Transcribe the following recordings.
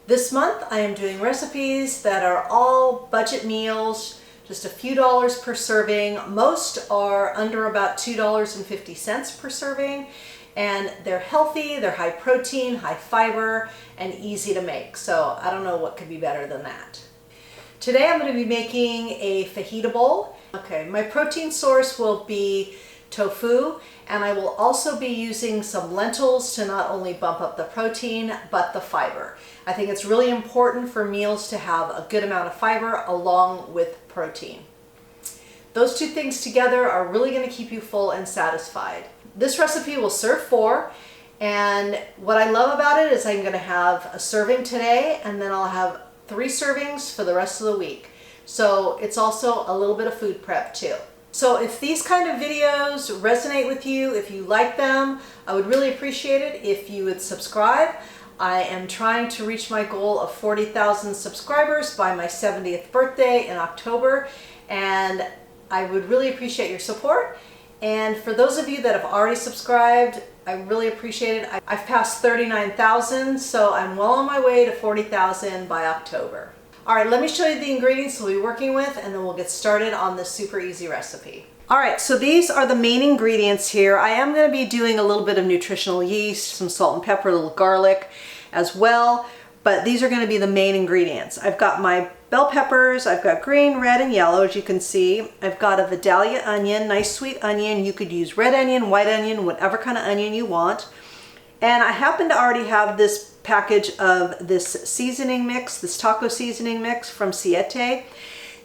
This month I am doing recipes that are all budget meals, just a few dollars per serving. Most are under about $2.50 per serving, and they're healthy, they're high protein, high fiber, and easy to make. So I don't know what could be better than that. Today I'm going to be making a fajita bowl. Okay, my protein source will be tofu, and I will also be using some lentils to not only bump up the protein, but the fiber. I think it's really important for meals to have a good amount of fiber along with protein. Those two things together are really going to keep you full and satisfied. This recipe will serve four, and what I love about it is I'm going to have a serving today, and then I'll have 3 servings for the rest of the week. So it's also a little bit of food prep too. So if these kind of videos resonate with you, if you like them, I would really appreciate it if you would subscribe. I am trying to reach my goal of 40,000 subscribers by my 70th birthday in October, and I would really appreciate your support. And for those of you that have already subscribed, I really appreciate it. I've passed 39,000, so I'm well on my way to 40,000 by October. All right, let me show you the ingredients we'll be working with, and then we'll get started on this super easy recipe. All right, so these are the main ingredients here. I am going to be doing a little bit of nutritional yeast, some salt and pepper, a little garlic as well, but these are going to be the main ingredients. I've got my bell peppers, I've got green, red, and yellow, as you can see. I've got a Vidalia onion, nice sweet onion. You could use red onion, white onion, whatever kind of onion you want. And I happen to already have this package of this seasoning mix, this taco seasoning mix from Siete.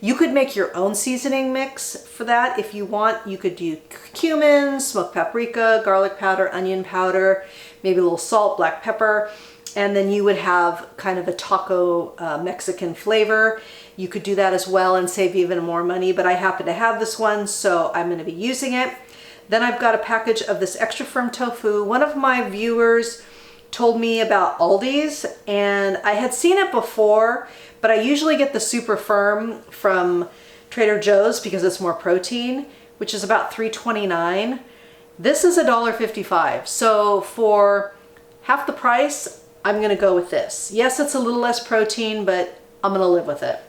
You could make your own seasoning mix for that if you want. You could do cumin, smoked paprika, garlic powder, onion powder, maybe a little salt, black pepper, and then you would have kind of a taco Mexican flavor. You could do that as well and save even more money, but I happen to have this one, so I'm going to be using it. Then I've got a package of this extra firm tofu. One of my viewers told me about Aldi's, and I had seen it before, but I usually get the super firm from Trader Joe's because it's more protein, which is about $3.29. This is $1.55. So for half the price, I'm going to go with this. Yes, it's a little less protein, but I'm going to live with it.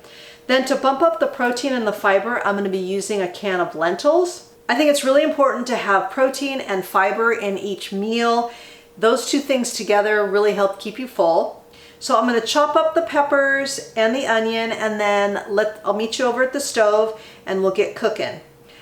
Then to bump up the protein and the fiber, I'm going to be using a can of lentils. I think it's really important to have protein and fiber in each meal. Those two things together really help keep you full. So I'm going to chop up the peppers and the onion, and then I'll meet you over at the stove and we'll get cooking.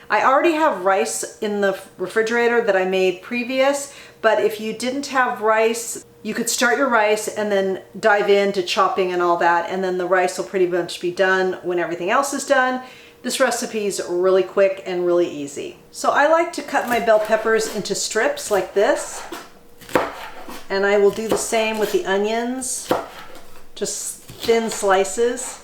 I already have rice in the refrigerator that I made previous, but if you didn't have rice, you could start your rice and then dive into chopping and all that, and then the rice will pretty much be done when everything else is done. This recipe is really quick and really easy. So I like to cut my bell peppers into strips like this, and I will do the same with the onions, just thin slices.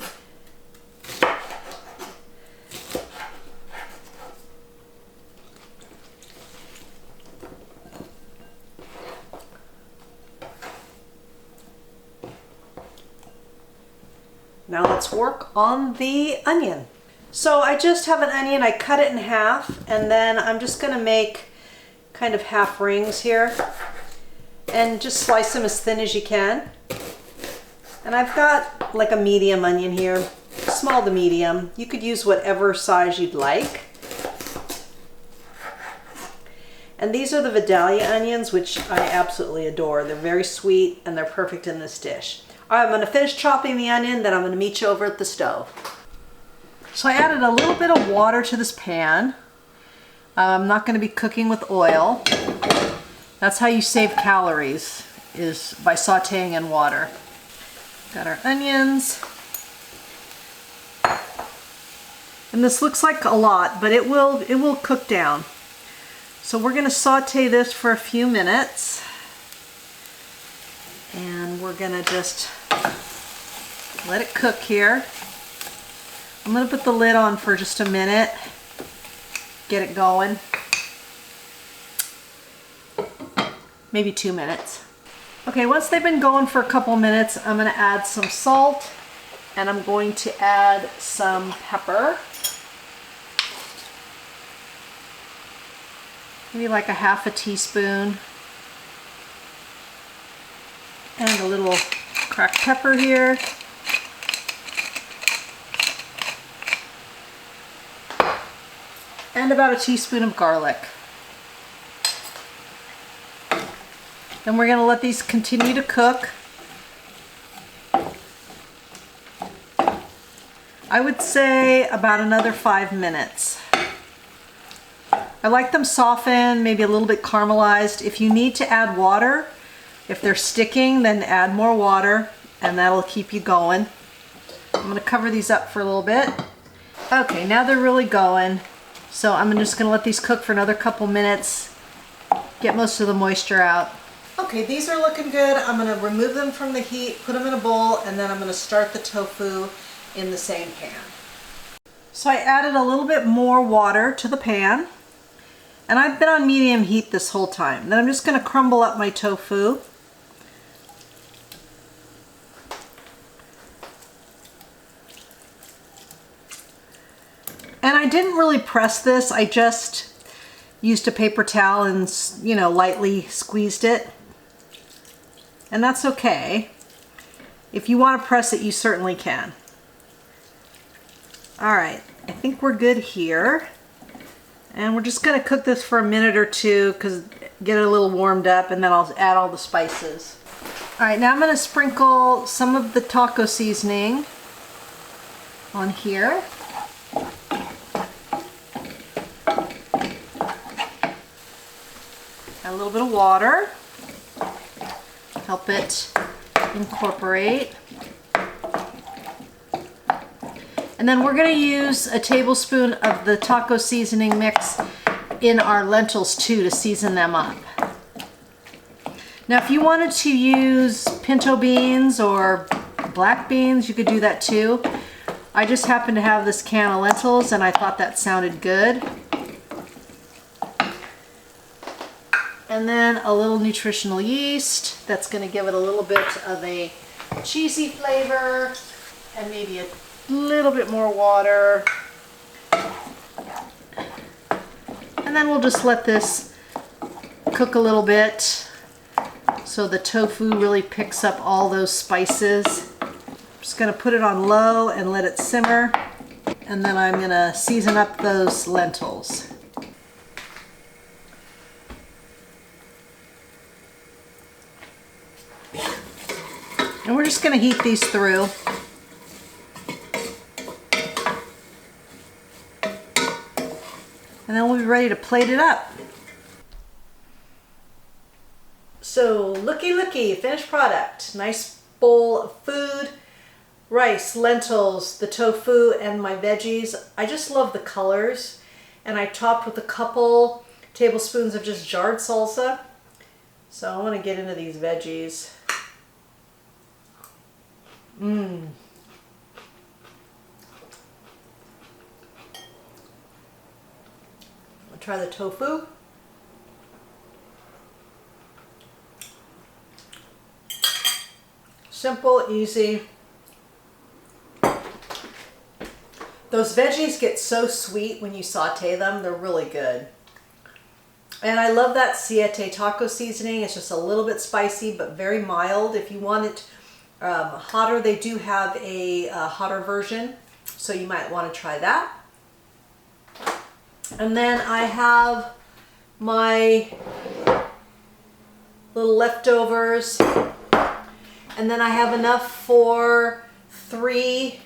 Now let's work on the onion. So I just have an onion, I cut it in half, and then I'm just going to make kind of half rings here and just slice them as thin as you can. And I've got like a medium onion here, small to medium. You could use whatever size you'd like. And these are the Vidalia onions, which I absolutely adore. They're very sweet and they're perfect in this dish. All right, I'm going to finish chopping the onion, then I'm going to meet you over at the stove. So I added a little bit of water to this pan. I'm not going to be cooking with oil. That's how you save calories, is by sautéing in water. Got our onions. And this looks like a lot, but it will cook down. So we're going to sauté this for a few minutes. And we're going to just let it cook here. I'm going to put the lid on for just a minute, get it going. Maybe 2 minutes. Okay, once they've been going for a couple minutes, I'm going to add some salt, and I'm going to add some pepper. Maybe like a half a teaspoon. And a little cracked pepper here. And about a teaspoon of garlic. Then we're going to let these continue to cook. I would say about another 5 minutes. I like them softened, maybe a little bit caramelized. If you need to add water, if they're sticking, then add more water and that'll keep you going. I'm going to cover these up for a little bit. Okay, now they're really going. So I'm just going to let these cook for another couple minutes, get most of the moisture out. Okay, these are looking good. I'm going to remove them from the heat, put them in a bowl, and then I'm going to start the tofu in the same pan. So I added a little bit more water to the pan. And I've been on medium heat this whole time. Then I'm just going to crumble up my tofu. And I didn't really press this. I just used a paper towel and, you know, lightly squeezed it. And that's okay. If you want to press it, you certainly can. All right, I think we're good here. And we're just going to cook this for a minute or two, get it a little warmed up, and then I'll add all the spices. All right, now I'm going to sprinkle some of the taco seasoning on here. Add a little bit of water, help it incorporate. And then we're going to use a tablespoon of the taco seasoning mix in our lentils too to season them up. Now if you wanted to use pinto beans or black beans, you could do that too. I just happen to have this can of lentils and I thought that sounded good. And then a little nutritional yeast. That's going to give it a little bit of a cheesy flavor, and maybe a little bit more water. And then we'll just let this cook a little bit so the tofu really picks up all those spices. I'm just going to put it on low and let it simmer, and then I'm going to season up those lentils. And we're just going to heat these through. And then we'll be ready to plate it up. So looky, finished product. Nice bowl of food. Rice, lentils, the tofu, and my veggies. I just love the colors. And I topped with a couple tablespoons of just jarred salsa. So I want to get into these veggies. I'll try the tofu. Simple, easy. Those veggies get so sweet when you saute them. They're really good. And I love that Siete taco seasoning. It's just a little bit spicy, but very mild. If you want it hotter, they do have a hotter version, so you might want to try that. And then I have my little leftovers, and then I have enough for 3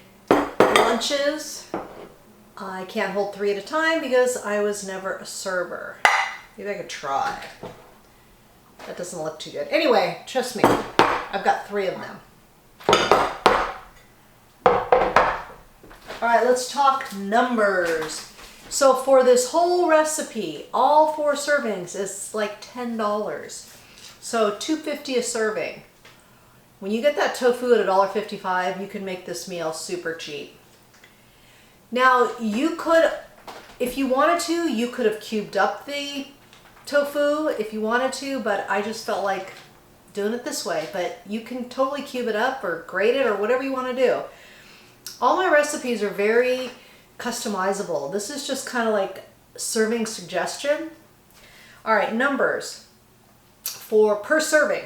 lunches. I can't hold 3 at a time because I was never a server. Maybe I could try. That doesn't look too good. Anyway, trust me, I've got 3 of them. All right, let's talk numbers. So for this whole recipe, all 4 servings is like $10. So $2.50 a serving. When you get that tofu at $1.55, you can make this meal super cheap. Now you could, if you wanted to, you could have cubed up the tofu if you wanted to, but I just felt like doing it this way. But you can totally cube it up or grate it or whatever you want to do. All my recipes are very customizable. This is just kind of like serving suggestion. All right, numbers for per serving.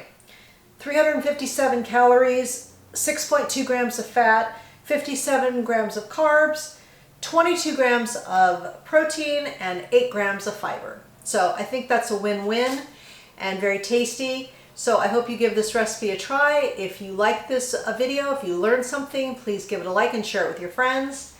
357 calories, 6.2 grams of fat, 57 grams of carbs, 22 grams of protein, and 8 grams of fiber. So I think that's a win-win and very tasty. So I hope you give this recipe a try. If you like this video, if you learned something, please give it a like and share it with your friends.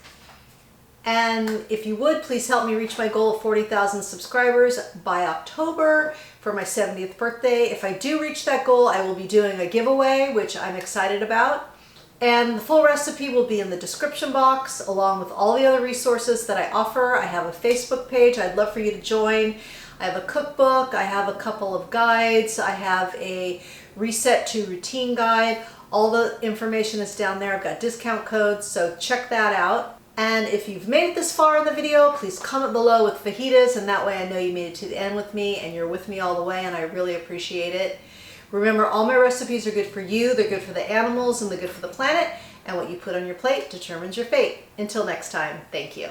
And if you would, please help me reach my goal of 40,000 subscribers by October for my 70th birthday. If I do reach that goal, I will be doing a giveaway, which I'm excited about. And the full recipe will be in the description box, along with all the other resources that I offer. I have a Facebook page I'd love for you to join. I have a cookbook, I have a couple of guides, I have a reset to routine guide. All the information is down there. I've got discount codes, so check that out. And if you've made it this far in the video, please comment below with fajitas, and that way I know you made it to the end with me and you're with me all the way, and I really appreciate it. Remember, all my recipes are good for you, they're good for the animals, and they're good for the planet, and what you put on your plate determines your fate. Until next time, thank you.